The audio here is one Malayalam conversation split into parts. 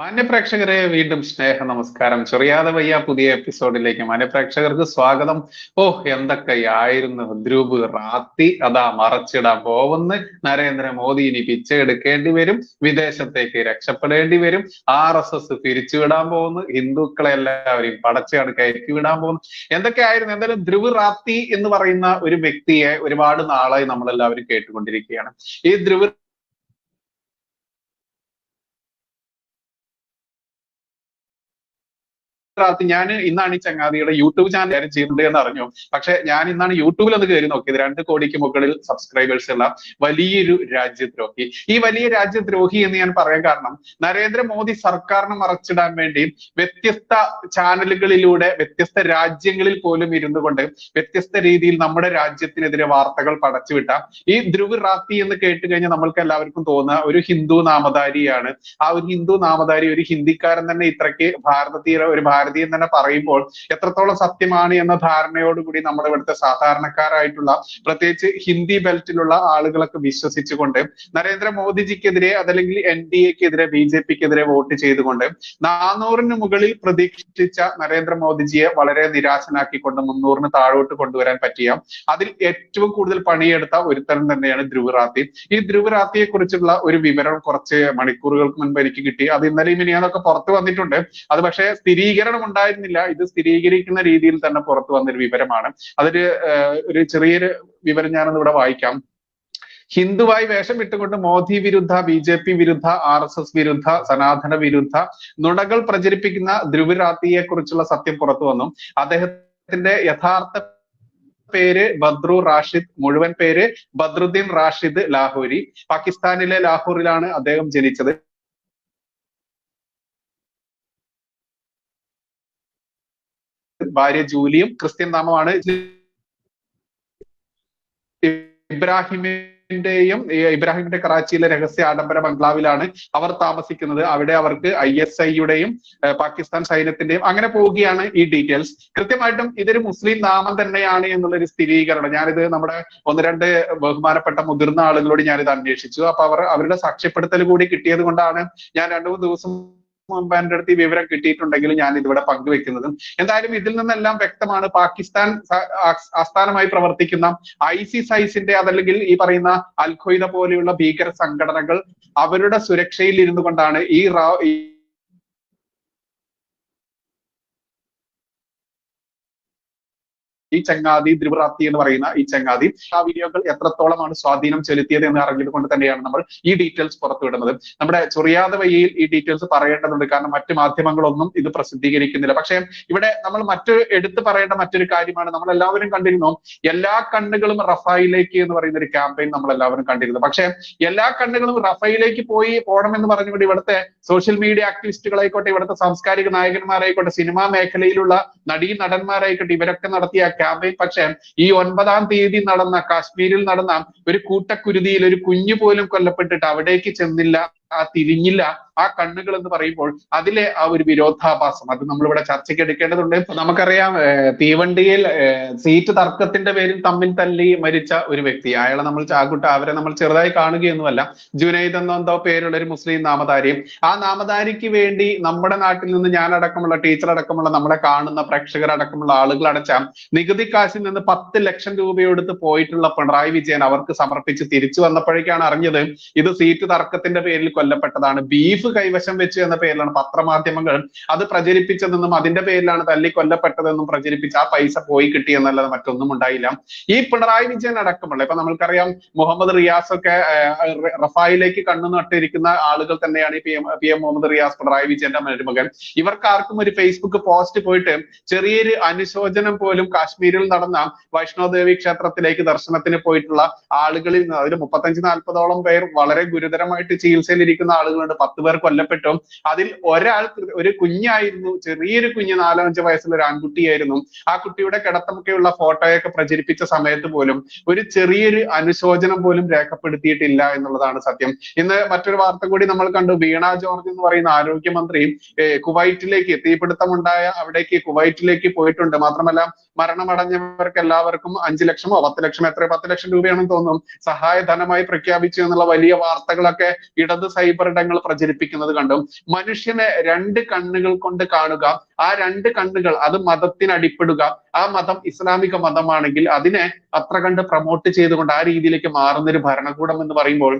മാന്യപ്രേക്ഷകരെ വീണ്ടും സ്നേഹ നമസ്കാരം. ചൊറിയാതെ വയ്യ പുതിയ എപ്പിസോഡിലേക്ക് മാന്യപ്രേക്ഷകർക്ക് സ്വാഗതം. ഓ, എന്തൊക്കെയായിരുന്നു ധ്രുവ് റാത്തി അതാ മറച്ചിടാൻ പോകുന്ന നരേന്ദ്രമോദി ഇനി പിച്ചെടുക്കേണ്ടി വരും, വിദേശത്തേക്ക് രക്ഷപ്പെടേണ്ടി വരും, RSS പിരിച്ചുവിടാൻ പോകുന്നു, ഹിന്ദുക്കളെ എല്ലാവരെയും പടച്ചാണ് കയറ്റി വിടാൻ പോകുന്നു. എന്തൊക്കെയായിരുന്നു. എന്തായാലും ധ്രുവ് റാത്തി എന്ന് പറയുന്ന ഒരു വ്യക്തിയെ ഒരുപാട് നാളായി നമ്മളെല്ലാവരും കേട്ടുകൊണ്ടിരിക്കുകയാണ്. ഈ ധ്രുവ് ഞാൻ ഇന്നാണ് ഈ ചങ്ങാതിയുടെ യൂട്യൂബ് ചാനൽ ചെയ്യുന്നുണ്ട് എന്ന് അറിഞ്ഞു. പക്ഷെ ഞാൻ ഇന്നാണ് യൂട്യൂബിൽ ഒന്ന് കയറി നോക്കിയത്. 2 കോടിക്ക് മുകളിൽ സബ്സ്ക്രൈബേഴ്സ് ഉള്ള വലിയൊരു രാജ്യദ്രോഹി. ഈ വലിയ രാജ്യദ്രോഹി എന്ന് ഞാൻ പറയാൻ കാരണം, നരേന്ദ്രമോദി സർക്കാരിനെ മറച്ചിടാൻ വേണ്ടി വ്യത്യസ്ത ചാനലുകളിലൂടെ വ്യത്യസ്ത രാജ്യങ്ങളിൽ പോലും ഇരുന്നു കൊണ്ട് വ്യത്യസ്ത രീതിയിൽ നമ്മുടെ രാജ്യത്തിനെതിരെ വാർത്തകൾ പടച്ചുവിട്ട ഈ ധ്രുവ് റാത്തി എന്ന് കേട്ട് കഴിഞ്ഞാൽ നമ്മൾക്ക് എല്ലാവർക്കും തോന്നുക ഒരു ഹിന്ദു നാമധാരിയാണ്. ആ ഒരു ഹിന്ദു നാമധാരി ഒരു ഹിന്ദിക്കാരൻ തന്നെ ഇത്രയ്ക്ക് ഒരു ഭാരതീയൻ തന്നെ പറയുമ്പോൾ എത്രത്തോളം സത്യമാണ് എന്ന ധാരണയോടുകൂടി നമ്മുടെ ഇവിടുത്തെ സാധാരണക്കാരായിട്ടുള്ള പ്രത്യേകിച്ച് ഹിന്ദി ബെൽറ്റിലുള്ള ആളുകളൊക്കെ വിശ്വസിച്ചുകൊണ്ട് നരേന്ദ്രമോദിജിക്കെതിരെ അതല്ലെങ്കിൽ NDAക്കെതിരെ BJPക്കെതിരെ വോട്ട് ചെയ്തുകൊണ്ട് 400-ന് മുകളിൽ പ്രതീക്ഷിച്ച നരേന്ദ്രമോദിജിയെ വളരെ നിരാശനാക്കിക്കൊണ്ട് 300-ന് താഴോട്ട് കൊണ്ടുവരാൻ പറ്റിയ അതിൽ ഏറ്റവും കൂടുതൽ പണിയെടുത്ത ഒരുത്തരം തന്നെയാണ് ധ്രുവ് റാത്തി. ഈ ധ്രുവ് റാത്തിയെ കുറിച്ചുള്ള ഒരു വിവരം കുറച്ച് മണിക്കൂറുകൾക്ക് മുൻപ് എനിക്ക് കിട്ടി. അത് ഇന്നലെയും മിനിയാന്നൊക്കെ പുറത്തു വന്നിട്ടുണ്ട്. അത് പക്ഷേ സ്ഥിരീകരണം ഉണ്ടായിരുന്നില്ല. ഇത് സ്ഥിരീകരിക്കുന്ന രീതിയിൽ തന്നെ പുറത്തു വന്നൊരു വിവരമാണ്. ഒരു ചെറിയൊരു വിവരം ഞാനൊന്ന് ഇവിടെ വായിക്കാം. ഹിന്ദുവായി വേഷം ഇട്ടുകൊണ്ട് മോദി വിരുദ്ധ BJP വിരുദ്ധ RSS വിരുദ്ധ സനാതന വിരുദ്ധ നുണകൾ പ്രചരിപ്പിക്കുന്ന ധ്രുവ് റാത്തിയെ കുറിച്ചുള്ള സത്യം പുറത്തു വന്നു. അദ്ദേഹത്തിന്റെ യഥാർത്ഥ പേര് ബദ്രു റാഷിദ്, മുഴുവൻ പേര് ബദ്രുദ്ദീൻ റാഷിദ് ലാഹോരി. പാകിസ്ഥാനിലെ ലാഹോറിലാണ് അദ്ദേഹം ജനിച്ചത്. ഭാര്യ ജൂലിയും, ക്രിസ്ത്യൻ നാമമാണ് ഇബ്രാഹിമിന്റെ കറാച്ചിയിലെ രഹസ്യ ആഡംബര ബംഗ്ലാവിലാണ് അവർ താമസിക്കുന്നത്. അവിടെ അവർക്ക് ISIയുടെയും പാകിസ്ഥാൻ സൈന്യത്തിന്റെയും അങ്ങനെ പോവുകയാണ് ഈ ഡീറ്റെയിൽസ്. കൃത്യമായിട്ടും ഇതൊരു മുസ്ലിം നാമം തന്നെയാണ് എന്നുള്ളൊരു സ്ഥിരീകരണം ഞാനിത് നമ്മുടെ 1-2 ബഹുമാനപ്പെട്ട മുതിർന്ന ആളുകളോട് ഞാനിത് അന്വേഷിച്ചു. അപ്പൊ അവരുടെ സാക്ഷ്യപ്പെടുത്തൽ കൂടി കിട്ടിയത് കൊണ്ടാണ് ഞാൻ 2-3 ദിവസം മുമ്പ് എൻ്റെ അടുത്ത് ഈ വിവരം കിട്ടിയിട്ടുണ്ടെങ്കിലും ഞാൻ ഇതിവിടെ പങ്കുവെക്കുന്നത്. എന്തായാലും ഇതിൽ നിന്നെല്ലാം വ്യക്തമാണ് പാകിസ്ഥാൻ ആസ്ഥാനമായി പ്രവർത്തിക്കുന്ന ISISന്റെ അതല്ലെങ്കിൽ ഈ പറയുന്ന അൽ ഖ്വയ്ദ പോലെയുള്ള ഭീകര സംഘടനകൾ അവരുടെ സുരക്ഷയിൽ ഇരുന്നു കൊണ്ടാണ് ഈ ചങ്ങാതി ധ്രുവ് റാത്തി എന്ന് പറയുന്ന ഈ ചങ്ങാതി ആ വീഡിയോകൾ എത്രത്തോളമാണ് സ്വാധീനം ചെലുത്തിയത് എന്ന് അറിഞ്ഞത് കൊണ്ട് തന്നെയാണ് നമ്മൾ ഈ ഡീറ്റെയിൽസ് പുറത്തുവിടുന്നത്. നമ്മുടെ ചൊറിയാതെ വഴിയിൽ ഈ ഡീറ്റെയിൽസ് പറയേണ്ടതുണ്ട്. കാരണം മറ്റു മാധ്യമങ്ങളൊന്നും ഇത് പ്രസിദ്ധീകരിക്കുന്നില്ല. പക്ഷേ ഇവിടെ നമ്മൾ എടുത്തു പറയേണ്ട മറ്റൊരു കാര്യമാണ്, നമ്മൾ എല്ലാവരും കണ്ടിരുന്നു എല്ലാ കണ്ണുകളും റഫായിലേക്ക് എന്ന് പറയുന്ന ഒരു ക്യാമ്പയിൻ നമ്മൾ എല്ലാവരും കണ്ടിരുന്നു. പക്ഷേ എല്ലാ കണ്ണുകളും റഫായിലേക്ക് പോകണമെന്ന് പറഞ്ഞുകൊണ്ട് ഇവിടുത്തെ സോഷ്യൽ മീഡിയ ആക്ടിവിസ്റ്റുകളായിക്കോട്ടെ, ഇവിടുത്തെ സാംസ്കാരിക നായകന്മാരായിക്കോട്ടെ, സിനിമാ മേഖലയിലുള്ള നടീനടന്മാരായിക്കോട്ടെ, ഇവരൊക്കെ നടത്തിയ ക്യാമ്പയിൻ പക്ഷേ ഈ 9-ാം തീയതി നടന്ന കാശ്മീരിൽ നടന്ന ഒരു കൂട്ടക്കുരുതിയിൽ ഒരു കുഞ്ഞു പോലും കൊല്ലപ്പെട്ടിട്ട് അവിടേക്ക് ചെന്നില്ല, തിരിഞ്ഞില്ല ആ കണ്ണുകൾ എന്ന് പറയുമ്പോൾ അതിലെ ആ ഒരു വിരോധാഭാസം അത് നമ്മളിവിടെ ചർച്ചയ്ക്ക് എടുക്കേണ്ടതുണ്ട്. നമുക്കറിയാം തീവണ്ടിയിൽ സീറ്റ് തർക്കത്തിന്റെ പേരിൽ തമ്മിൽ തല്ലി മരിച്ച ഒരു വ്യക്തി, അയാളെ നമ്മൾ അവരെ നമ്മൾ ചെറുതായി കാണുകയൊന്നുമല്ല. ജുനൈദ് എന്തോ പേരുള്ള ഒരു മുസ്ലിം നാമധാരിയും ആ നാമധാരിക്ക് വേണ്ടി നമ്മുടെ നാട്ടിൽ നിന്ന് ഞാനടക്കമുള്ള ടീച്ചർ അടക്കമുള്ള നമ്മളെ കാണുന്ന പ്രേക്ഷകരടക്കമുള്ള ആളുകൾ അടച്ച നികുതി കാശിൽ നിന്ന് 10 ലക്ഷം രൂപയെടുത്ത് പോയിട്ടുള്ള പിണറായി വിജയൻ അവർക്ക് സമർപ്പിച്ച് തിരിച്ചു വന്നപ്പോഴേക്കാണ് അറിഞ്ഞത് ഇത് സീറ്റ് തർക്കത്തിന്റെ പേരിൽ കൊല്ലപ്പെട്ടതാണ്. ബീഫ് കൈവശം വെച്ചു എന്ന പേരിലാണ് പത്രമാധ്യമങ്ങൾ അത് പ്രചരിപ്പിച്ചതെന്നും അതിന്റെ പേരിലാണ് തല്ലി കൊല്ലപ്പെട്ടതെന്നും പ്രചരിപ്പിച്ച് ആ പൈസ പോയി കിട്ടിയെന്നല്ലാതെ മറ്റൊന്നും ഉണ്ടായില്ല. ഈ പിണറായി വിജയൻ അടക്കമുള്ള ഇപ്പൊ നമ്മൾക്കറിയാം മുഹമ്മദ് റിയാസ് ഒക്കെ റഫായിലേക്ക് കണ്ണു നട്ടിരിക്കുന്ന ആളുകൾ തന്നെയാണ് ഈ PM മുഹമ്മദ് റിയാസ്, പിണറായി വിജയന്റെ മരുമകൻ. ഇവർക്കാർക്കും ഒരു ഫേസ്ബുക്ക് പോസ്റ്റ് പോയിട്ട് ചെറിയൊരു അനുശോചനം പോലും കാശ്മീരിൽ നടന്ന വൈഷ്ണോദേവി ക്ഷേത്രത്തിലേക്ക് ദർശനത്തിന് പോയിട്ടുള്ള ആളുകളിൽ നിന്ന് അതിൽ 35-40ഓളം പേർ വളരെ ഗുരുതരമായിട്ട് ചികിത്സയിലിരിക്കുന്ന ആളുകളുണ്ട്. 10 പേർ കൊല്ലപ്പെട്ടു. അതിൽ ഒരാൾ ഒരു കുഞ്ഞായിരുന്നു, ചെറിയൊരു കുഞ്ഞ്, 4-5 വയസ്സുള്ള ഒരു ആൺകുട്ടിയായിരുന്നു. ആ കുട്ടിയുടെ കിടത്തമൊക്കെയുള്ള ഫോട്ടോയൊക്കെ പ്രചരിപ്പിച്ച സമയത്ത് പോലും ഒരു ചെറിയൊരു അനുശോചനം പോലും രേഖപ്പെടുത്തിയിട്ടില്ല എന്നുള്ളതാണ് സത്യം. ഇന്ന് മറ്റൊരു വാർത്ത കൂടി നമ്മൾ കണ്ടു. വീണ ജോർജ് എന്ന് പറയുന്ന ആരോഗ്യമന്ത്രി കുവൈറ്റിലേക്ക് തീപിടുത്തമുണ്ടായ അവിടേക്ക് കുവൈറ്റിലേക്ക് പോയിട്ടുണ്ട്. മാത്രമല്ല മരണമടഞ്ഞവർക്ക് എല്ലാവർക്കും 5 ലക്ഷമോ 10 ലക്ഷമോ 10 ലക്ഷം രൂപയാണെന്ന് തോന്നുന്നു സഹായധനമായി പ്രഖ്യാപിച്ചു എന്നുള്ള വലിയ വാർത്തകളൊക്കെ ഇടത് സൈബർ ഇടങ്ങൾ പ്രചരിപ്പിച്ചു. പഠിപ്പിക്കുന്നത് കണ്ടും മനുഷ്യനെ രണ്ട് കണ്ണുകൾ കൊണ്ട് കാണുക, ആ രണ്ട് കണ്ണുകൾ അത് മതത്തിന് അടിപ്പെടുക, ആ മതം ഇസ്ലാമിക മതമാണെങ്കിൽ അതിനെ അത്ര കണ്ട് പ്രൊമോട്ട് ചെയ്തുകൊണ്ട് ആ രീതിയിലേക്ക് മാറുന്ന ഒരു ഭരണകൂടം എന്ന് പറയുമ്പോൾ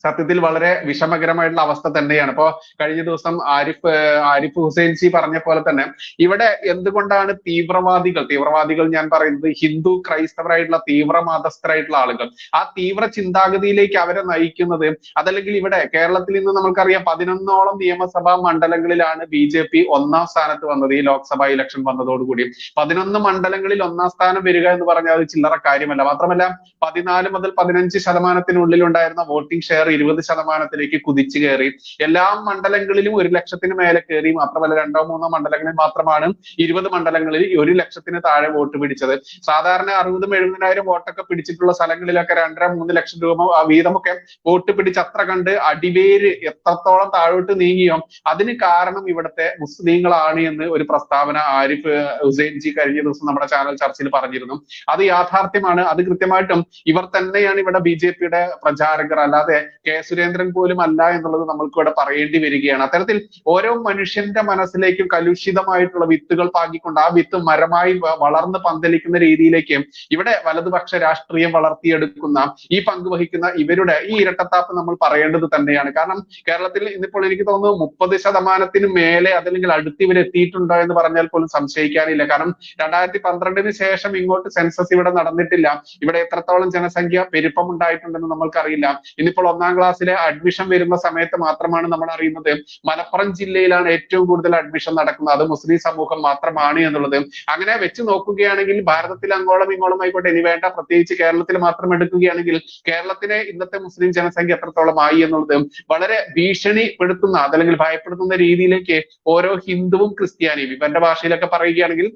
സത്യത്തിൽ വളരെ വിഷമകരമായിട്ടുള്ള അവസ്ഥ തന്നെയാണ്. ഇപ്പോ കഴിഞ്ഞ ദിവസം ആരിഫ് ഹുസൈൻ ജി പറഞ്ഞ പോലെ തന്നെ ഇവിടെ എന്തുകൊണ്ടാണ് തീവ്രവാദികൾ ഞാൻ പറയുന്നത് ഹിന്ദു ക്രൈസ്തവരായിട്ടുള്ള തീവ്ര മതസ്ഥരായിട്ടുള്ള ആളുകൾ, ആ തീവ്ര ചിന്താഗതിയിലേക്ക് അവരെ നയിക്കുന്നത്, അതല്ലെങ്കിൽ ഇവിടെ കേരളത്തിൽ ഇന്ന് നമുക്കറിയാം 11ഓളം നിയമസഭാ മണ്ഡലങ്ങളിലാണ് BJP ഒന്നാം സ്ഥാനത്ത് വന്നത്. ഈ ലോക്സഭാ ഇലക്ഷൻ വന്നതോടുകൂടി 11 മണ്ഡലങ്ങളിൽ ഒന്നാം സ്ഥാനം വരിക എന്ന് പറഞ്ഞാൽ അത് ചില്ലറ കാര്യമല്ല. മാത്രമല്ല 14 മുതൽ 15% ഉണ്ടായിരുന്ന വോട്ടിംഗ് ഷെയർ 20% കുതിച്ചു കയറി. എല്ലാ മണ്ഡലങ്ങളിലും 1 ലക്ഷത്തിന് മേലെ കയറി. മാത്രമല്ല 2-3 മണ്ഡലങ്ങളിൽ മാത്രമാണ് 20 മണ്ഡലങ്ങളിൽ 1 ലക്ഷത്തിന് താഴെ വോട്ട് പിടിച്ചത്. സാധാരണ 60,000-70,000 വോട്ടൊക്കെ പിടിച്ചിട്ടുള്ള സ്ഥലങ്ങളിലൊക്കെ 2.5-3 ലക്ഷം രൂപ വീതമൊക്കെ വോട്ട് പിടിച്ച് അത്ര കണ്ട് അടിവേര് എത്രത്തോളം താഴോട്ട് നീങ്ങിയോ അതിന് കാരണം ഇവിടുത്തെ മുസ്ലിങ്ങളാണ് എന്ന് ഒരു പ്രസ്താവന ആരിഫ് ഹുസൈൻ ജി കഴിഞ്ഞ ദിവസം നമ്മുടെ ചാനൽ ചർച്ചയിൽ പറഞ്ഞിരുന്നു. അത് യാഥാർത്ഥ്യമാണ്. അത് കൃത്യമായിട്ടും ഇവർ തന്നെയാണ് ഇവിടെ BJP-യുടെ പ്രചാരകർ, അല്ലാതെ കെ സുരേന്ദ്രൻ പോലും അല്ല എന്നുള്ളത് നമ്മൾക്ക് ഇവിടെ പറയേണ്ടി വരികയാണ്. അത്തരത്തിൽ ഓരോ മനുഷ്യന്റെ മനസ്സിലേക്കും കലുഷിതമായിട്ടുള്ള വിത്തുകൾ പാകിക്കൊണ്ട് ആ വിത്ത് മരമായി വളർന്ന് പന്തലിക്കുന്ന രീതിയിലേക്ക് ഇവിടെ വലതുപക്ഷ രാഷ്ട്രീയം വളർത്തിയെടുക്കുന്ന ഈ പങ്കുവഹിക്കുന്ന ഇവരുടെ ഈ ഇരട്ടത്താപ്പ് നമ്മൾ പറയേണ്ടത് തന്നെയാണ്. കാരണം കേരളത്തിൽ ഇന്നിപ്പോൾ എനിക്ക് തോന്നുന്നു 30% മേലെ അതല്ലെങ്കിൽ അടുത്ത് ഇവർ എത്തിയിട്ടുണ്ടോ എന്ന് പറഞ്ഞാൽ പോലും സംശയിക്കാനില്ല. കാരണം 2012 ശേഷം ഇങ്ങോട്ട് സെൻസസ് ഇവിടെ നടന്നിട്ടില്ല. ഇവിടെ എത്രത്തോളം ജനസംഖ്യ പെരുപ്പം ഉണ്ടായിട്ടുണ്ടെന്ന് നമ്മൾക്കറിയില്ല. ഇന്നിപ്പോൾ 1ാം ക്ലാസ്സിലെ അഡ്മിഷൻ വരുന്ന സമയത്ത് മാത്രമാണ് നമ്മൾ അറിയുന്നത് മലപ്പുറം ജില്ലയിലാണ് ഏറ്റവും കൂടുതൽ അഡ്മിഷൻ നടക്കുന്നത്, അത് മുസ്ലിം സമൂഹം മാത്രമാണ് എന്നുള്ളത്. അങ്ങനെ വെച്ച് നോക്കുകയാണെങ്കിൽ ഭാരതത്തിൽ അങ്ങോളം ഇങ്ങോളം ആയിക്കോട്ടെ, ഇനി വേണ്ട പ്രത്യേകിച്ച് കേരളത്തിൽ മാത്രം എടുക്കുകയാണെങ്കിൽ കേരളത്തിലെ ഇന്നത്തെ മുസ്ലിം ജനസംഖ്യ എത്രത്തോളം ആയി എന്നുള്ളത് വളരെ ഭീഷണിപ്പെടുത്തുന്ന അതല്ലെങ്കിൽ ഭയപ്പെടുത്തുന്ന രീതിയിലേക്ക് ഓരോ ഹിന്ദുവും ക്രിസ്ത്യാനിയും ഇവന്റെ ഭാഷയിലൊക്കെ പറയുകയാണെങ്കിൽ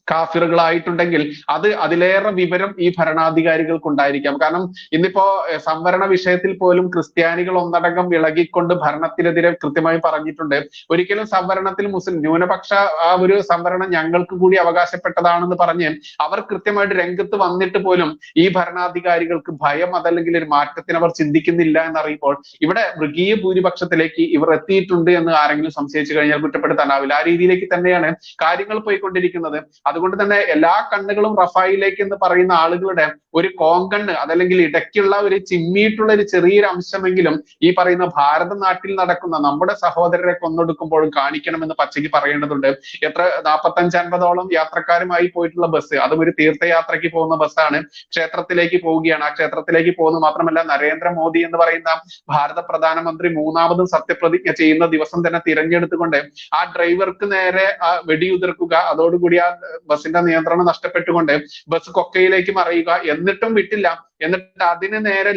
കാഫിറുകളായിട്ടുണ്ടെങ്കിൽ അത് അതിലേറെ വിവരം ഈ ഭരണാധികാരികൾക്ക് ഉണ്ടായിരിക്കാം. കാരണം ഇന്നിപ്പോ സംവരണ വിഷയത്തിൽ പോലും ക്രിസ്ത്യാനികൾ ഒന്നടങ്കം ഇളകിക്കൊണ്ട് ഭരണത്തിനെതിരെ കൃത്യമായി പറഞ്ഞിട്ടുണ്ട്. ഒരിക്കലും സംവരണത്തിൽ മുസ്ലിം ന്യൂനപക്ഷ ആ ഒരു സംവരണം ഞങ്ങൾക്ക് കൂടി അവകാശപ്പെട്ടതാണെന്ന് പറഞ്ഞ് അവർ കൃത്യമായിട്ട് രംഗത്ത് വന്നിട്ട് പോലും ഈ ഭരണാധികാരികൾക്ക് ഭയം അതല്ലെങ്കിൽ ഒരു മാറ്റത്തിന് അവർ ചിന്തിക്കുന്നില്ല എന്നറിയുമ്പോൾ ഇവിടെ മൃഗീയ ഭൂരിപക്ഷത്തിലേക്ക് ഇവർ എത്തിയിട്ടുണ്ട് എന്ന് ആരെങ്കിലും സംശയിച്ചു കഴിഞ്ഞാൽ കുറ്റപ്പെടുത്താനാവില്ല. ആ രീതിയിലേക്ക് തന്നെയാണ് കാര്യങ്ങൾ പോയിക്കൊണ്ടിരിക്കുന്നത്. അതുകൊണ്ട് തന്നെ എല്ലാ കണ്ണുകളും റഫായിലേക്ക് എന്ന് പറയുന്ന ആളുകളുടെ ഒരു കോങ്കണ്ണ് അതല്ലെങ്കിൽ ഇടയ്ക്കുള്ള ഒരു ചിമ്മിയിട്ടുള്ള ഒരു ചെറിയൊരു അംശമെങ്കിലും ഈ പറയുന്ന ഭാരത നാട്ടിൽ നടക്കുന്ന നമ്മുടെ സഹോദരരെ കൊന്നൊടുക്കുമ്പോഴും കാണിക്കണമെന്ന് പച്ചയ്ക്ക് പറയേണ്ടതുണ്ട്. എത്ര 45-50ഓളം യാത്രക്കാരുമായി പോയിട്ടുള്ള ബസ്, അതും ഒരു തീർത്ഥയാത്രയ്ക്ക് പോകുന്ന ബസ്സാണ്, ക്ഷേത്രത്തിലേക്ക് പോവുകയാണ്. ആ ക്ഷേത്രത്തിലേക്ക് പോകുന്നത് മാത്രമല്ല നരേന്ദ്രമോദി എന്ന് പറയുന്ന ഭാരത പ്രധാനമന്ത്രി 3ാമതും സത്യപ്രതിജ്ഞ ചെയ്യുന്ന ദിവസം തന്നെ തിരഞ്ഞെടുത്തുകൊണ്ട് ആ ഡ്രൈവർക്ക് നേരെ വെടിയുതിർക്കുക, അതോടുകൂടി ആ ബസിന്റെ നിയന്ത്രണം നഷ്ടപ്പെട്ടുകൊണ്ട് ബസ് കൊക്കയിലേക്ക് മറിയുക, എന്നിട്ടും വിട്ടില്ല, എന്നിട്ട് അതിന് നേരെ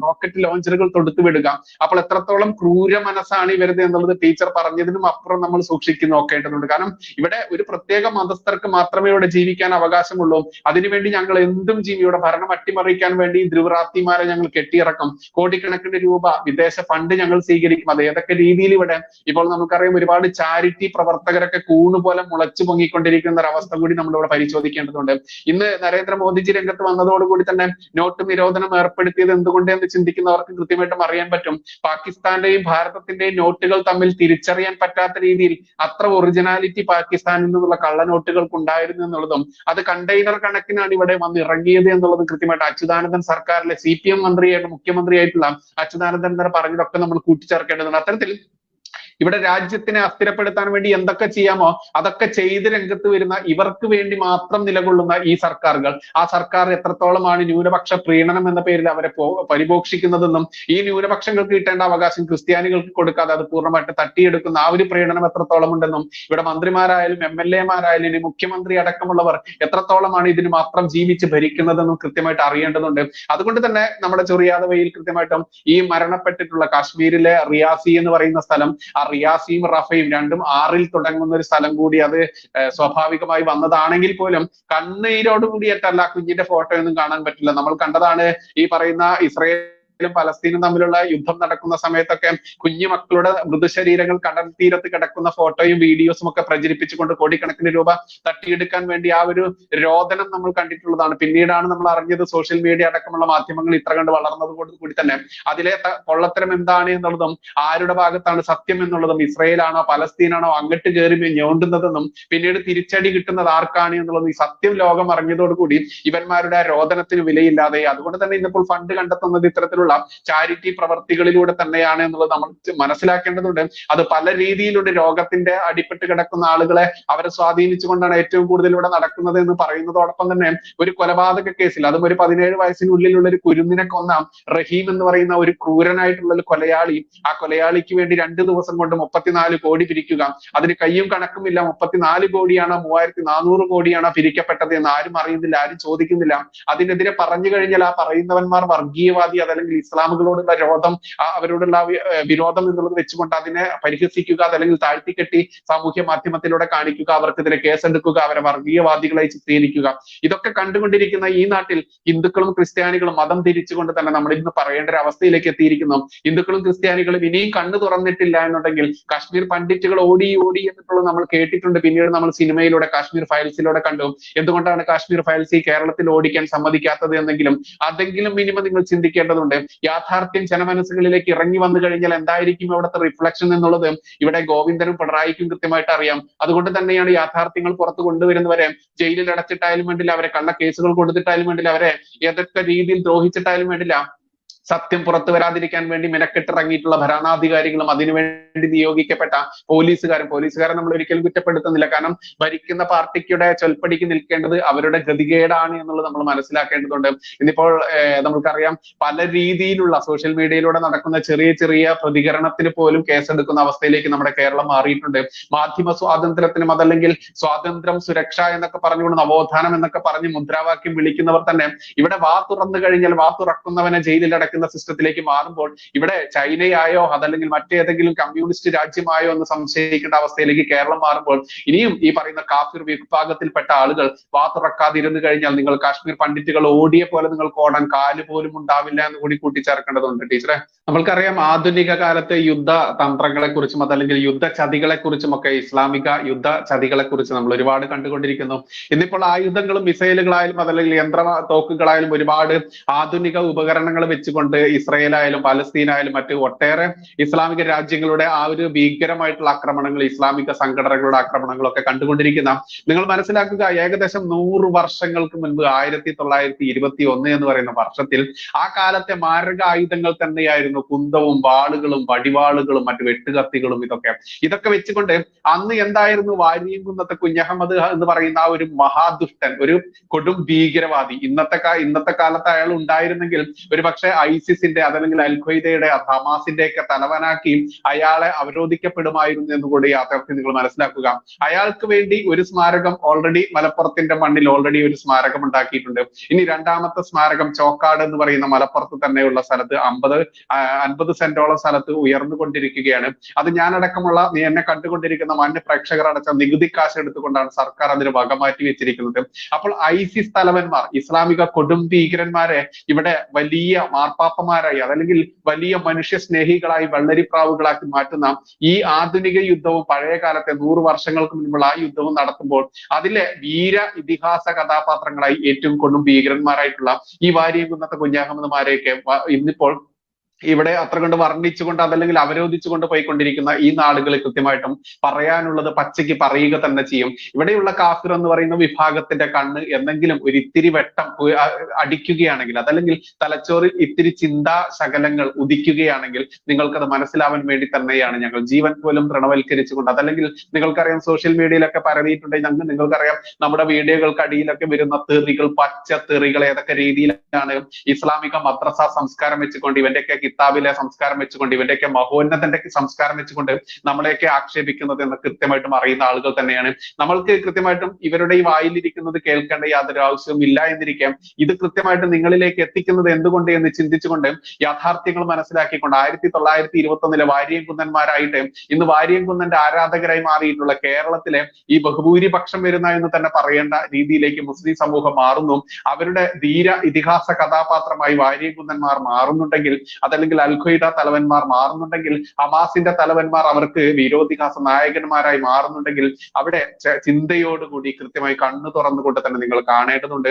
റോക്കറ്റ് ലോഞ്ചറുകൾ തൊടുത്തു വിടുക. അപ്പോൾ എത്രത്തോളം ക്രൂര മനസ്സാണ് ഇവരുത് എന്നുള്ളത് ടീച്ചർ പറഞ്ഞതിനും അപ്പുറം നമ്മൾ സൂക്ഷിച്ചു നോക്കേണ്ടതുണ്ട്. കാരണം ഇവിടെ ഒരു പ്രത്യേക മതസ്ഥർക്ക് മാത്രമേ ഇവിടെ ജീവിക്കാൻ അവകാശമുള്ളൂ, അതിനുവേണ്ടി ഞങ്ങൾ എന്തും ചെയ്യും, ഇവിടെ ഭരണം അട്ടിമറിക്കാൻ വേണ്ടി ധ്രുവറാത്തിമാരെ ഞങ്ങൾ കെട്ടിയിറക്കും, കോടിക്കണക്കിന് രൂപ വിദേശ ഫണ്ട് ഞങ്ങൾ സ്വീകരിക്കും. അത് ഏതൊക്കെ രീതിയിൽ ഇവിടെ ഇപ്പോൾ നമുക്കറിയാം ഒരുപാട് ചാരിറ്റി പ്രവർത്തകരൊക്കെ കൂണുപോലെ മുളച്ചു പൊങ്ങിക്കൊണ്ടിരിക്കുന്ന ഒരു അവസ്ഥ കൂടി നമ്മളിവിടെ പരിശോധിക്കേണ്ടതുണ്ട്. ഇന്ന് നരേന്ദ്രമോദിജി രംഗത്ത് വന്നതോടുകൂടി തന്നെ നോട്ട് നിരോധനം ഏർപ്പെടുത്തിയത് എന്തുകൊണ്ട് എന്ന് ചിന്തിക്കുന്നവർക്ക് കൃത്യമായിട്ടും അറിയാൻ പറ്റും. പാകിസ്ഥാന്റെയും ഭാരതത്തിന്റെയും നോട്ടുകൾ തമ്മിൽ തിരിച്ചറിയാൻ പറ്റാത്ത രീതിയിൽ അത്ര ഒറിജിനാലിറ്റി പാകിസ്ഥാനിൽ നിന്നുള്ള കള്ളനോട്ടുകൾക്ക് ഉണ്ടായിരുന്നു എന്നുള്ളതും അത് കണ്ടെയ്നർ കണക്കിനാണ് ഇവിടെ വന്ന് ഇറങ്ങിയത് എന്നുള്ളതും കൃത്യമായിട്ട് അച്യുതാനന്ദൻ സർക്കാരിലെ CPM മുഖ്യമന്ത്രിയായിട്ടുള്ള അച്യുതാനന്ദൻ തന്നെ പറഞ്ഞതൊക്കെ നമ്മൾ കൂട്ടിച്ചേർക്കേണ്ടതുണ്ട്. അത്തരത്തിൽ ഇവിടെ രാജ്യത്തിനെ അസ്ഥിരപ്പെടുത്താൻ വേണ്ടി എന്തൊക്കെ ചെയ്യാമോ അതൊക്കെ ചെയ്ത് രംഗത്ത് വരുന്ന ഇവർക്ക് വേണ്ടി മാത്രം നിലകൊള്ളുന്ന ഈ സർക്കാരുകൾ, ആ സർക്കാർ എത്രത്തോളമാണ് ന്യൂനപക്ഷ പ്രീണനം എന്ന പേരിൽ അവരെ പരിപോഷിക്കുന്നതെന്നും ഈ ന്യൂനപക്ഷങ്ങൾക്ക് കിട്ടേണ്ട അവകാശം ക്രിസ്ത്യാനികൾക്ക് കൊടുക്കാതെ അത് പൂർണ്ണമായിട്ട് തട്ടിയെടുക്കുന്ന ആ ഒരു പ്രീണനം എത്രത്തോളം ഉണ്ടെന്നും ഇവിടെ മന്ത്രിമാരായാലും MLA-മാരായാലും ഇനി മുഖ്യമന്ത്രി അടക്കമുള്ളവർ എത്രത്തോളമാണ് ഇതിന് മാത്രം ജീവിച്ച് ഭരിക്കുന്നതെന്നും കൃത്യമായിട്ട് അറിയേണ്ടതുണ്ട്. അതുകൊണ്ട് തന്നെ നമ്മുടെ ചൊറിയാതവയിൽ കൃത്യമായിട്ടും ഈ മരണപ്പെട്ടിട്ടുള്ള കാശ്മീരിലെ റിയാസി എന്ന് പറയുന്ന സ്ഥലം, ആ റിയാസിയും റഫയും രണ്ടും 6-ൽ തുടങ്ങുന്ന ഒരു സ്ഥലം കൂടി അത് സ്വാഭാവികമായി വന്നതാണെങ്കിൽ പോലും കണ്ണീരോട് കൂടിയിട്ടല്ല, കുഞ്ഞിന്റെ ഫോട്ടോ ഒന്നും കാണാൻ പറ്റില്ല. നമ്മൾ കണ്ടതാണ് ഈ പറയുന്ന ഇസ്രായേൽ പലസ്തീനും തമ്മിലുള്ള യുദ്ധം നടക്കുന്ന സമയത്തൊക്കെ കുഞ്ഞു മക്കളുടെ മൃതശരീരങ്ങൾ കടൽ തീരത്ത് കിടക്കുന്ന ഫോട്ടോയും വീഡിയോസും ഒക്കെ പ്രചരിപ്പിച്ചുകൊണ്ട് കോടിക്കണക്കിന് രൂപ തട്ടിയെടുക്കാൻ വേണ്ടി ആ ഒരു രോദനം നമ്മൾ കണ്ടിട്ടുള്ളതാണ്. പിന്നീടാണ് നമ്മൾ അറിഞ്ഞത് സോഷ്യൽ മീഡിയ അടക്കമുള്ള മാധ്യമങ്ങൾ ഇത്ര കണ്ട് വളർന്നത് കൊണ്ട് കൂടി തന്നെ അതിലെ പൊള്ളത്തരം എന്താണ് എന്നുള്ളതും ആരുടെ ഭാഗത്താണ് സത്യം എന്നുള്ളതും ഇസ്രയേലാണോ പലസ്തീനാണോ അങ്ങോട്ട് കയറി ഞോണ്ടുന്നതെന്നും പിന്നീട് തിരിച്ചടി കിട്ടുന്നത് ആർക്കാണ് എന്നുള്ളതും ഈ സത്യം ലോകം അറിഞ്ഞതോടുകൂടി ഇവന്മാരുടെ ആ രോദനത്തിന് വിലയില്ലാതെ, അതുകൊണ്ട് തന്നെ ഇന്നിപ്പോൾ ഫണ്ട് കണ്ടെത്തുന്നത് ഇത്തരത്തിലുള്ള ചാരിറ്റി പ്രവർത്തികളിലൂടെ തന്നെയാണ് എന്നുള്ളത് നമ്മൾ മനസ്സിലാക്കേണ്ടതുണ്ട്. അത് പല രീതിയിലുള്ള രോഗത്തിന്റെ അടിപ്പെട്ട് കിടക്കുന്ന ആളുകളെ അവരെ സ്വാധീനിച്ചുകൊണ്ടാണ് ഏറ്റവും കൂടുതൽ ഇവിടെ നടക്കുന്നത് എന്ന് പറയുന്നതോടൊപ്പം തന്നെ ഒരു കൊലപാതക കേസിൽ, അതും ഒരു 17 വയസ്സിനുള്ളിലുള്ള ഒരു കുരുന്നിനെ കൊന്ന റഹീം എന്ന് പറയുന്ന ഒരു ക്രൂരനായിട്ടുള്ള ഒരു കൊലയാളി, ആ കൊലയാളിക്ക് വേണ്ടി 2 ദിവസം കൊണ്ട് 34 കോടി പിരിക്കുക. അതിന് കയ്യും കണക്കുമില്ല. 34 കോടിയാണോ 3400 കോടിയാണോ പിരിക്കപ്പെട്ടത് എന്ന് ആരും അറിയുന്നില്ല, ആരും ചോദിക്കുന്നില്ല. അതിനെതിരെ പറഞ്ഞു കഴിഞ്ഞാൽ ആ പറയുന്നവന്മാർ വർഗീയവാദി അതല്ലെങ്കിൽ ഇസ്ലാമുകളോടുള്ള അവരോടുള്ള വിരോധം എന്നുള്ളത് വെച്ചുകൊണ്ട് അതിനെ പരിഹസിക്കുക, അതല്ലെങ്കിൽ താഴ്ത്തിക്കെട്ടി സാമൂഹ്യ മാധ്യമത്തിലൂടെ കാണിക്കുക, അവർക്കെതിരെ കേസെടുക്കുക, അവരെ വർഗീയവാദികളായി ചിത്രീകരിക്കുക. ഇതൊക്കെ കണ്ടുകൊണ്ടിരിക്കുന്ന ഈ നാട്ടിൽ ഹിന്ദുക്കളും ക്രിസ്ത്യാനികളും മതം തിരിച്ചുകൊണ്ട് തന്നെ നമ്മൾ ഇന്ന് പറയേണ്ട ഒരു അവസ്ഥയിലേക്ക് എത്തിയിരിക്കുന്നു. ഹിന്ദുക്കളും ക്രിസ്ത്യാനികളും ഇനിയും കണ്ണു തുറന്നിട്ടില്ല എന്നുണ്ടെങ്കിൽ കാശ്മീർ പണ്ഡിറ്റുകൾ ഓടി എന്നിട്ടുള്ളത് നമ്മൾ കേട്ടിട്ടുണ്ട്. പിന്നീട് നമ്മൾ സിനിമയിലൂടെ കാശ്മീർ ഫയൽസിലൂടെ കണ്ടു. എന്തുകൊണ്ടാണ് കാശ്മീർ ഫയൽസ് ഈ കേരളത്തിൽ ഓടിക്കാൻ സമ്മതിക്കാത്തത് എന്നെങ്കിലും അതെങ്കിലും മിനിമം നിങ്ങൾ ചിന്തിക്കേണ്ടതുണ്ട്. യാഥാർത്ഥ്യം ജനമനസ്സുകളിലേക്ക് ഇറങ്ങി വന്നു കഴിഞ്ഞാൽ എന്തായിരിക്കും അവിടുത്തെ റിഫ്ലക്ഷൻ എന്നുള്ളത് ഇവിടെ ഗോവിന്ദനും പിണറായിക്കും കൃത്യമായിട്ട് അറിയാം. അതുകൊണ്ട് തന്നെയാണ് യാഥാർത്ഥ്യങ്ങൾ പുറത്തു കൊണ്ടുവരുന്നവരെ ജയിലിൽ അടച്ചിട്ടായാലും വേണ്ടില്ല, അവരെ കള്ള കേസുകൾ കൊടുത്തിട്ടായാലും വേണ്ടില്ല, അവരെ ഏതൊക്കെ രീതിയിൽ ദ്രോഹിച്ചിട്ടായാലും വേണ്ടില്ല, സത്യം പുറത്തു വരാതിരിക്കാൻ വേണ്ടി മെനക്കെട്ടിറങ്ങിയിട്ടുള്ള ഭരണാധികാരികളും അതിനുവേണ്ടി നിയോഗിക്കപ്പെട്ട പോലീസുകാരെ നമ്മൾ ഒരിക്കലും കുറ്റപ്പെടുത്തുന്നില്ല. കാരണം ഭരിക്കുന്ന പാർട്ടിക്കുടെ ചൊൽപ്പടിക്ക് നിൽക്കേണ്ടത് അവരുടെ ഗതികേടാണ് എന്നുള്ളത് നമ്മൾ മനസ്സിലാക്കേണ്ടതുണ്ട്. ഇന്നിപ്പോൾ നമുക്കറിയാം പല രീതിയിലുള്ള സോഷ്യൽ മീഡിയയിലൂടെ നടക്കുന്ന ചെറിയ പ്രതികരണത്തിന് പോലും കേസെടുക്കുന്ന അവസ്ഥയിലേക്ക് നമ്മുടെ കേരളം മാറിയിട്ടുണ്ട്. മാധ്യമ സ്വാതന്ത്ര്യത്തിനും അതല്ലെങ്കിൽ സ്വാതന്ത്ര്യം സുരക്ഷ എന്നൊക്കെ പറഞ്ഞുകൊണ്ട് നവോത്ഥാനം എന്നൊക്കെ പറഞ്ഞ് മുദ്രാവാക്യം വിളിക്കുന്നവർ തന്നെ ഇവിടെ വാ തുറന്നു കഴിഞ്ഞാൽ വാ തുറക്കുന്നവനെ ജയിലിൽ അടക്കുന്ന സിസ്റ്റത്തിലേക്ക് മാറുമ്പോൾ ഇവിടെ ചൈനയായോ അതല്ലെങ്കിൽ മറ്റേതെങ്കിലും കമ്മ്യൂണിസ്റ്റ് രാജ്യമായോ എന്ന് സംശയിക്കേണ്ട അവസ്ഥയിലേക്ക് കേരളം മാറുമ്പോൾ ഇനിയും ഈ പറയുന്ന കാഫിർ വിഭാഗത്തിൽപ്പെട്ട ആളുകൾ വാ തുറക്കാതിരുന്നു കഴിഞ്ഞാൽ നിങ്ങൾ കാശ്മീർ പണ്ഡിറ്റുകൾ ഓടിയ പോലെ നിങ്ങൾക്ക് ഓടാൻ കാല് പോലും ഉണ്ടാവില്ല എന്ന് കൂടി കൂട്ടിച്ചേർക്കേണ്ടതുണ്ട്. ടീച്ചറെ, നമ്മൾക്കറിയാം ആധുനിക കാലത്തെ യുദ്ധ തന്ത്രങ്ങളെ കുറിച്ചും അതല്ലെങ്കിൽ യുദ്ധ ചതികളെ കുറിച്ചും ഒക്കെ ഇസ്ലാമിക യുദ്ധ ചതികളെ കുറിച്ച് നമ്മൾ ഒരുപാട് കണ്ടുകൊണ്ടിരിക്കുന്നു. ഇന്നിപ്പോൾ ആയുധങ്ങളും മിസൈലുകളായാലും അതല്ലെങ്കിൽ യന്ത്ര തോക്കുകളായാലും ഒരുപാട് ആധുനിക ഉപകരണങ്ങൾ വെച്ചുകൊണ്ട് ഇസ്രയേലായാലും പലസ്തീനായാലും മറ്റ് ഒട്ടേറെ ഇസ്ലാമിക രാജ്യങ്ങളുടെ ആ ഒരു ഭീകരമായിട്ടുള്ള ആക്രമണങ്ങൾ, ഇസ്ലാമിക സംഘടനകളുടെ ആക്രമണങ്ങളൊക്കെ കണ്ടുകൊണ്ടിരിക്കുന്ന നിങ്ങൾ മനസ്സിലാക്കുക, ഏകദേശം 100 വർഷങ്ങൾക്ക് മുൻപ് 1921 എന്ന് പറയുന്ന വർഷത്തിൽ ആ കാലത്തെ മാരക ആയുധങ്ങൾ തന്നെയായിരുന്നു കുന്തവും വാളുകളും വടിവാളുകളും മറ്റു വെട്ടുകത്തികളും. ഇതൊക്കെ വെച്ചുകൊണ്ട് അന്ന് എന്തായിരുന്നു വാരിയും കുന്നത്തെ കുഞ്ഞഹമ്മദ് എന്ന് പറയുന്ന ആ ഒരു മഹാദുഷ്ടൻ, ഒരു കൊടും ഭീകരവാദി. ഇന്നത്തെ കാലത്ത് അയാൾ ഉണ്ടായിരുന്നെങ്കിൽ ഒരു പക്ഷേ ഐസിസിന്റെ അതല്ലെങ്കിൽ അൽഖ്വയ്ദയുടെ ഹമാസിന്റെ ഒക്കെ തലവനാക്കി അയാളെ അവരോധിക്കപ്പെടുമായിരുന്നു എന്നുകൂടി യാഥാർത്ഥ്യം നിങ്ങൾ മനസ്സിലാക്കുക. അയാൾക്ക് വേണ്ടി ഒരു സ്മാരകം ഓൾറെഡി മലപ്പുറത്തിന്റെ മണ്ണിൽ ഓൾറെഡി ഒരു സ്മാരകം ഉണ്ടാക്കിയിട്ടുണ്ട്. ഇനി രണ്ടാമത്തെ സ്മാരകം ചോക്കാട് എന്ന് പറയുന്ന മലപ്പുറത്ത് തന്നെയുള്ള സ്ഥലത്ത് 50 സെന്റോളം സ്ഥലത്ത് ഉയർന്നുകൊണ്ടിരിക്കുകയാണ്. അത് ഞാനടക്കമുള്ള എന്നെ കണ്ടുകൊണ്ടിരിക്കുന്ന മാന്യ പ്രേക്ഷകർ അടച്ച നികുതി കാശ് എടുത്തുകൊണ്ടാണ് സർക്കാർ അതിന് വക മാറ്റി വെച്ചിരിക്കുന്നത്. അപ്പോൾ ഐസിസ് തലവന്മാർ, ഇസ്ലാമിക കൊടും ഭീകരന്മാരെ ഇവിടെ വലിയ മാർപ്പാപ്പമാരായി അതല്ലെങ്കിൽ വലിയ മനുഷ്യ സ്നേഹികളായി വെള്ളരിപ്രാവുകളാക്കി മാറ്റുന്ന ഈ ആധുനിക യുദ്ധവും പഴയ കാലത്തെ 100 വർഷങ്ങൾക്ക് മുൻപുള്ള ആ യുദ്ധവും നടത്തുമ്പോൾ അതിലെ വീര ഇതിഹാസ കഥാപാത്രങ്ങളായി ഏറ്റവും കൊടും ഭീകരന്മാരായിട്ടുള്ള ഈ വാരിയും കുന്നത്തെ കുഞ്ഞഹമ്മദ്മാരെയൊക്കെ ഇന്നിപ്പോൾ ഇവിടെ അത്ര കൊണ്ട് വർണ്ണിച്ചുകൊണ്ട് അതല്ലെങ്കിൽ അവരോധിച്ചുകൊണ്ട് പോയിക്കൊണ്ടിരിക്കുന്ന ഈ നാടുകൾ കൃത്യമായിട്ടും പറയാനുള്ളത് പച്ചയ്ക്ക് പറയുക തന്നെ ചെയ്യും. ഇവിടെയുള്ള കാഫിർ എന്ന് പറയുന്ന വിഭാഗത്തിന്റെ കണ്ണ് എന്തെങ്കിലും ഒരു ഇത്തിരി വെട്ടം അടിക്കുകയാണെങ്കിൽ അതല്ലെങ്കിൽ തലച്ചോറിൽ ഇത്തിരി ചിന്താ ശകലങ്ങൾ ഉദിക്കുകയാണെങ്കിൽ നിങ്ങൾക്കത് മനസ്സിലാവാൻ വേണ്ടി തന്നെയാണ് ഞങ്ങൾ ജീവൻ പോലും തൃണവൽക്കരിച്ചുകൊണ്ട് അതല്ലെങ്കിൽ നിങ്ങൾക്കറിയാം സോഷ്യൽ മീഡിയയിലൊക്കെ പരതിയിട്ടുണ്ടെങ്കിൽ നിങ്ങൾക്കറിയാം നമ്മുടെ വീഡിയോകൾക്ക് അടിയിലൊക്കെ വരുന്ന തെറികൾ, പച്ച തെറികൾ ഏതൊക്കെ രീതിയിലാണ് ഇസ്ലാമിക മദ്രസ സംസ്കാരം വെച്ചുകൊണ്ട് ഇവന്റെയൊക്കെ കിതാബിലെ സംസ്കാരം വെച്ചുകൊണ്ട് ഇവന്റെയൊക്കെ മഹോന്നതന്റെ സംസ്കാരം വെച്ചുകൊണ്ട് നമ്മളെയൊക്കെ ആക്ഷേപിക്കുന്നത് എന്ന് കൃത്യമായിട്ടും അറിയുന്ന ആളുകൾ തന്നെയാണ്. നമ്മൾക്ക് കൃത്യമായിട്ടും ഇവരുടെ ഈ വായിലിരിക്കുന്നത് കേൾക്കേണ്ട യാതൊരു ആവശ്യവും ഇല്ല എന്നിരിക്കാം ഇത് കൃത്യമായിട്ട് നിങ്ങളിലേക്ക് എത്തിക്കുന്നത് എന്തുകൊണ്ട് എന്ന് ചിന്തിച്ചുകൊണ്ട് യാഥാർത്ഥ്യങ്ങൾ മനസ്സിലാക്കിക്കൊണ്ട് 1921 വാര്യംകുന്നന്മാരായിട്ട് ഇന്ന് വാര്യംകുന്നന്റെ ആരാധകരായി മാറിയിട്ടുള്ള കേരളത്തിലെ ഈ ബഹുഭൂരിപക്ഷം വരുന്ന എന്ന് തന്നെ പറയേണ്ട രീതിയിലേക്ക് മുസ്ലിം സമൂഹം മാറുന്നു. അവരുടെ ധീര ഇതിഹാസ കഥാപാത്രമായി വാര്യംകുന്നന്മാർ മാറുന്നുണ്ടെങ്കിൽ, അതല്ലെങ്കിൽ അൽ ഖ്വയ്ദ തലവന്മാർ മാറുന്നുണ്ടെങ്കിൽ, ഹമാസിന്റെ തലവന്മാർ അവർക്ക് വീരോതിഹാസ നായകന്മാരായി മാറുന്നുണ്ടെങ്കിൽ അവിടെ ചിന്തയോടുകൂടി കൃത്യമായി കണ്ണു തുറന്നുകൊണ്ട് തന്നെ നിങ്ങൾ കാണേണ്ടതുണ്ട്.